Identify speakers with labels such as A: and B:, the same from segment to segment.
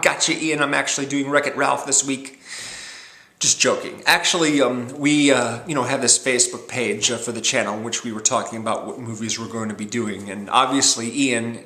A: Gotcha, Ian. I'm actually doing Wreck-It Ralph this week. Just joking. Actually, we have this Facebook page for the channel in which we were talking about what movies we're going to be doing. And obviously, Ian,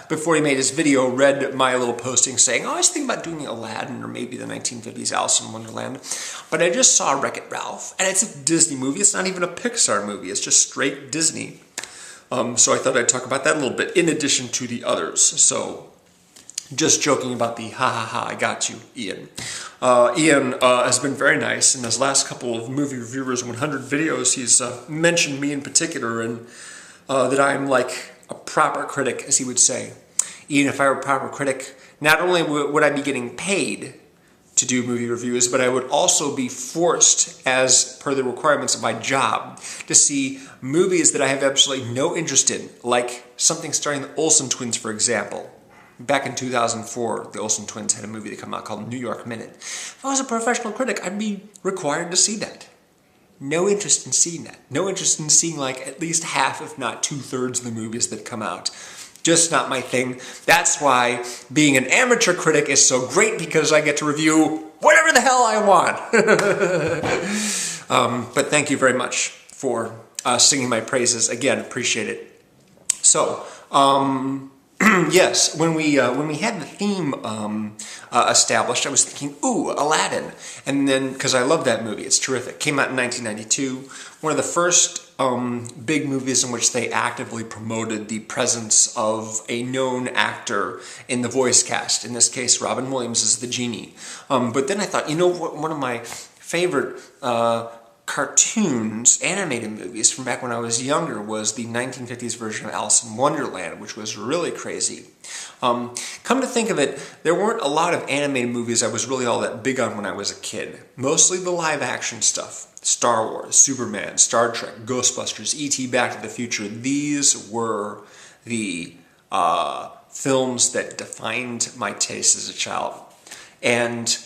A: before he made his video, read my little posting saying, "Oh, I was thinking about doing Aladdin or maybe the 1950s Alice in Wonderland." But I just saw Wreck-It Ralph, and it's a Disney movie. It's not even a Pixar movie. It's just straight Disney. So I thought I'd talk about that a little bit, in addition to the others. So, just joking about the I got you, Ian. Ian has been very nice. In his last couple of Movie Reviewers 100 videos, he's mentioned me in particular, and that I'm like a proper critic, as he would say. Ian, if I were a proper critic, not only would I be getting paid to do movie reviews, but I would also be forced, as per the requirements of my job, to see movies that I have absolutely no interest in, like something starring the Olsen twins, for example. Back in 2004, the Olsen twins had a movie that came out called New York Minute. If I was a professional critic, I'd be required to see that. No interest in seeing that. No interest in seeing like at least half, if not 2/3 of the movies that come out. Just not my thing. That's why being an amateur critic is so great, because I get to review whatever the hell I want. But thank you very much for singing my praises. Again, appreciate it. So, yes, when we had the theme established, I was thinking, ooh, Aladdin. And then, because I love that movie, it's terrific. Came out in 1992. One of the first big movies in which they actively promoted the presence of a known actor in the voice cast. In this case, Robin Williams is the genie. But then I thought, one of my favorite cartoons, animated movies from back when I was younger was the 1950s version of Alice in Wonderland, which was really crazy. Come to think of it, there weren't a lot of animated movies I was really all that big on when I was a kid. Mostly the live action stuff. Star Wars, Superman, Star Trek, Ghostbusters, E.T., Back to the Future. These were the films that defined my taste as a child. And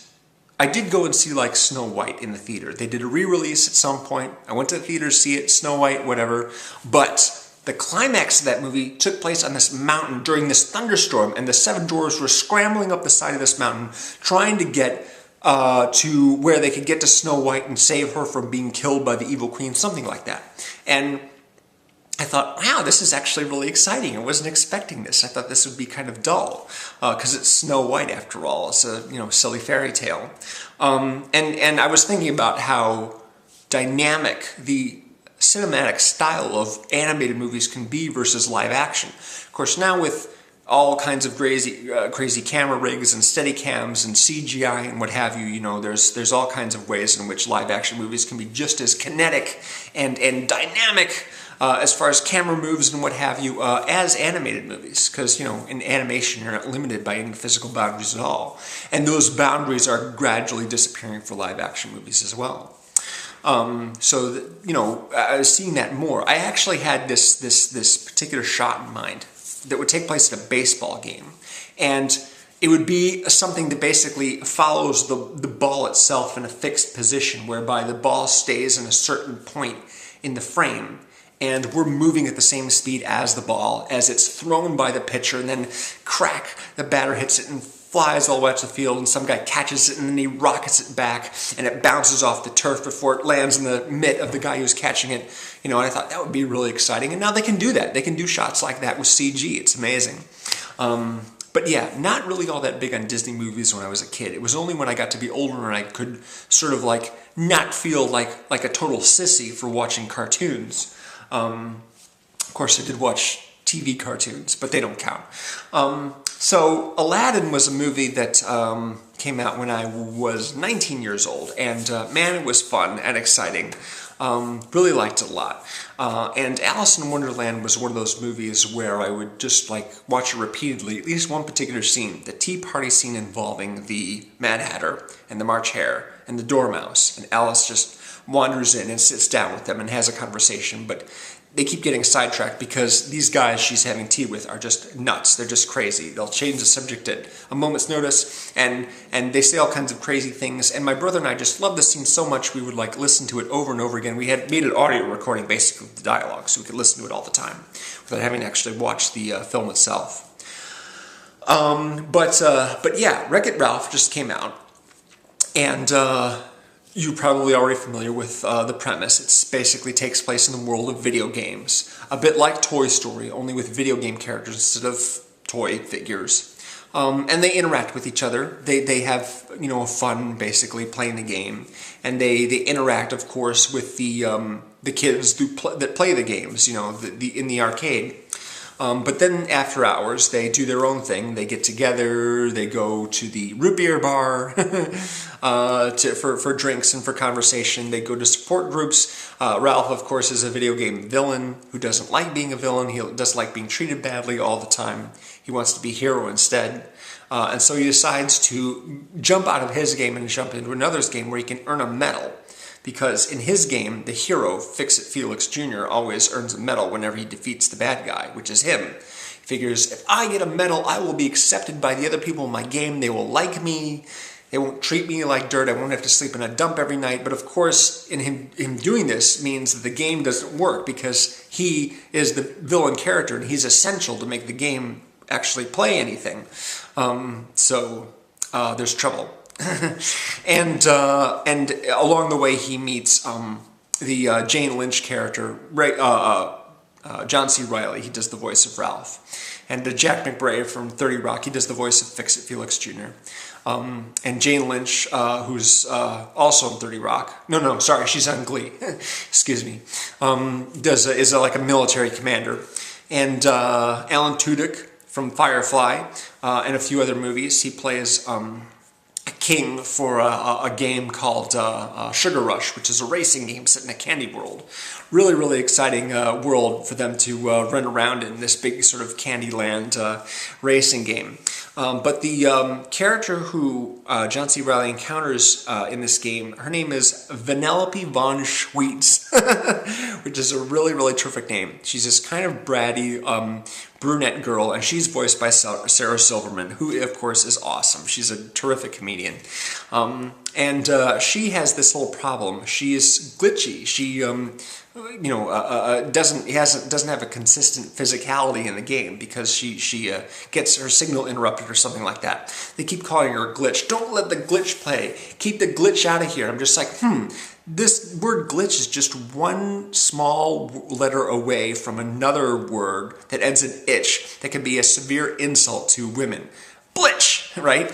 A: I did go and see like Snow White in the theater. They did a re-release at some point. I went to the theater to see it, Snow White, whatever. But the climax of that movie took place on this mountain during this thunderstorm, and the seven dwarves were scrambling up the side of this mountain trying to get to where they could get to Snow White and save her from being killed by the evil queen, something like that. And I thought, wow, this is actually really exciting. I wasn't expecting this. I thought this would be kind of dull, because it's Snow White after all. It's a silly fairy tale. And I was thinking about how dynamic the cinematic style of animated movies can be versus live action. Of course, now with all kinds of crazy camera rigs and Steadicams and CGI and what have you, there's all kinds of ways in which live action movies can be just as kinetic and dynamic as far as camera moves and what have you, as animated movies. Because, in animation, you're not limited by any physical boundaries at all. And those boundaries are gradually disappearing for live action movies as well. So, I was seeing that more. I actually had this particular shot in mind that would take place at a baseball game. And it would be something that basically follows the ball itself in a fixed position, whereby the ball stays in a certain point in the frame, and we're moving at the same speed as the ball as it's thrown by the pitcher, and then crack, the batter hits it and flies all the way out to the field, and some guy catches it and then he rockets it back and it bounces off the turf before it lands in the mitt of the guy who's catching it. And I thought that would be really exciting. And now they can do that. They can do shots like that with CG. It's amazing. But yeah, not really all that big on Disney movies when I was a kid. It was only when I got to be older and I could sort of like not feel like a total sissy for watching cartoons. Of course, I did watch TV cartoons, but they don't count. So Aladdin was a movie that came out when I was 19 years old, and man, it was fun and exciting. Really liked it a lot. And Alice in Wonderland was one of those movies where I would just watch it repeatedly, at least one particular scene, the tea party scene involving the Mad Hatter and the March Hare and the Dormouse, and Alice just wanders in and sits down with them and has a conversation, but they keep getting sidetracked because these guys she's having tea with are just nuts. They're just crazy. They'll change the subject at a moment's notice, and they say all kinds of crazy things. And my brother and I just loved the scene so much we would listen to it over and over again. We had made an audio recording basically of the dialogue so we could listen to it all the time without having to actually watch the film itself. But yeah, Wreck-It Ralph just came out, and you're probably already familiar with the premise. It basically takes place in the world of video games, a bit like Toy Story, only with video game characters instead of toy figures. And they interact with each other. They have, fun basically playing the game, and they interact, of course, with the kids that play the games, in the arcade. But then after hours, they do their own thing. They get together, they go to the root beer bar for drinks and for conversation. They go to support groups. Ralph, of course, is a video game villain who doesn't like being a villain. He doesn't like being treated badly all the time. He wants to be a hero instead. And so he decides to jump out of his game and jump into another's game where he can earn a medal. Because in his game, the hero, Fix-It Felix Jr., always earns a medal whenever he defeats the bad guy, which is him. He figures, if I get a medal, I will be accepted by the other people in my game. They will like me. They won't treat me like dirt. I won't have to sleep in a dump every night. But of course, in him doing this means that the game doesn't work because he is the villain character and he's essential to make the game actually play anything. So there's trouble. and along the way he meets the Jane Lynch character, John C. Reilly. He does the voice of Ralph. And Jack McBrayer from 30 Rock, he does the voice of Fix-It Felix Jr. And Jane Lynch, who's also in 30 Rock, no, sorry, she's on Glee, excuse me, is like a military commander. And Alan Tudyk from Firefly and a few other movies. He plays a king for a game called Sugar Rush, which is a racing game set in a candy world. Really, really exciting world for them to run around in, this big sort of Candyland racing game. But the character who John C. Reilly encounters in this game, her name is Vanellope von Schweetz, which is a really, really terrific name. She's this kind of bratty brunette girl, and she's voiced by Sarah Silverman, who, of course, is awesome. She's a terrific comedian. And she has this little problem. She is glitchy. She doesn't have a consistent physicality in the game because she gets her signal interrupted or something like that. They keep calling her a glitch. Don't let the glitch play. Keep the glitch out of here. I'm just like, this word glitch is just one small letter away from another word that ends in itch that can be a severe insult to women. Blitch, right?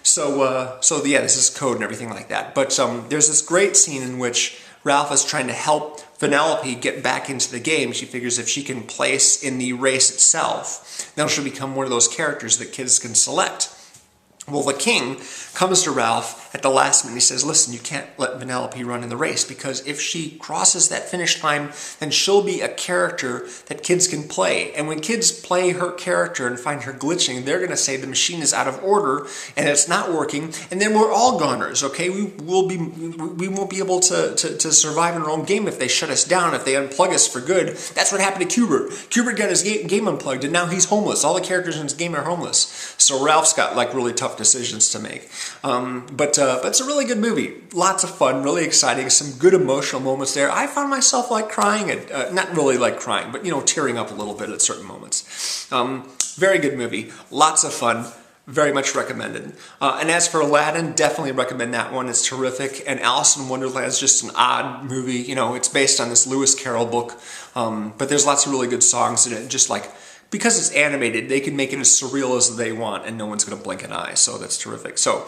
A: So yeah, this is code and everything like that. But there's this great scene in which Ralph is trying to help Vanellope get back into the game. She figures if she can place in the race itself, then she'll become one of those characters that kids can select. Well, the king comes to Ralph at the last minute and he says, listen, you can't let Vanellope run in the race because if she crosses that finish line, then she'll be a character that kids can play. And when kids play her character and find her glitching, they're going to say the machine is out of order and it's not working, and then we're all goners, okay? We won't be able to survive in our own game if they shut us down, if they unplug us for good. That's what happened to Kubert. Kubert got his game unplugged and now he's homeless. All the characters in his game are homeless. So Ralph's got like really tough decisions to make. But it's a really good movie. Lots of fun, really exciting, some good emotional moments there. I found myself like crying, not really like crying, but tearing up a little bit at certain moments. Very good movie, lots of fun, very much recommended. And as for Aladdin, definitely recommend that one. It's terrific. And Alice in Wonderland is just an odd movie. It's based on this Lewis Carroll book, but there's lots of really good songs in it, just like, because it's animated, they can make it as surreal as they want and no one's going to blink an eye, so that's terrific. So,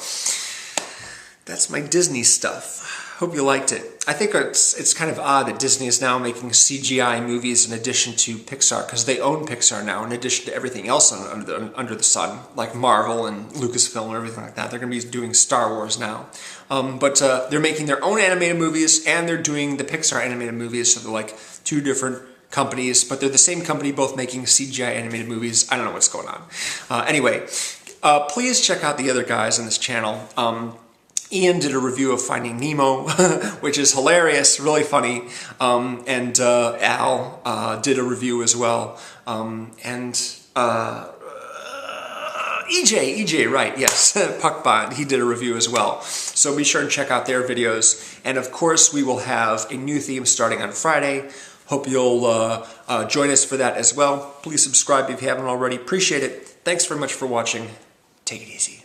A: that's my Disney stuff. Hope you liked it. I think it's kind of odd that Disney is now making CGI movies in addition to Pixar, because they own Pixar now in addition to everything else under the sun, like Marvel and Lucasfilm and everything like that. They're going to be doing Star Wars now. But they're making their own animated movies and they're doing the Pixar animated movies, so they're like two different companies, but they're the same company, both making CGI animated movies. I don't know what's going on. Anyway, please check out the other guys on this channel. Ian did a review of Finding Nemo, which is hilarious, really funny, and Al did a review as well, and EJ, right, yes, Puck Bond, he did a review as well. So be sure and check out their videos, and of course we will have a new theme starting on Friday. Hope you'll join us for that as well. Please subscribe if you haven't already. Appreciate it. Thanks very much for watching. Take it easy.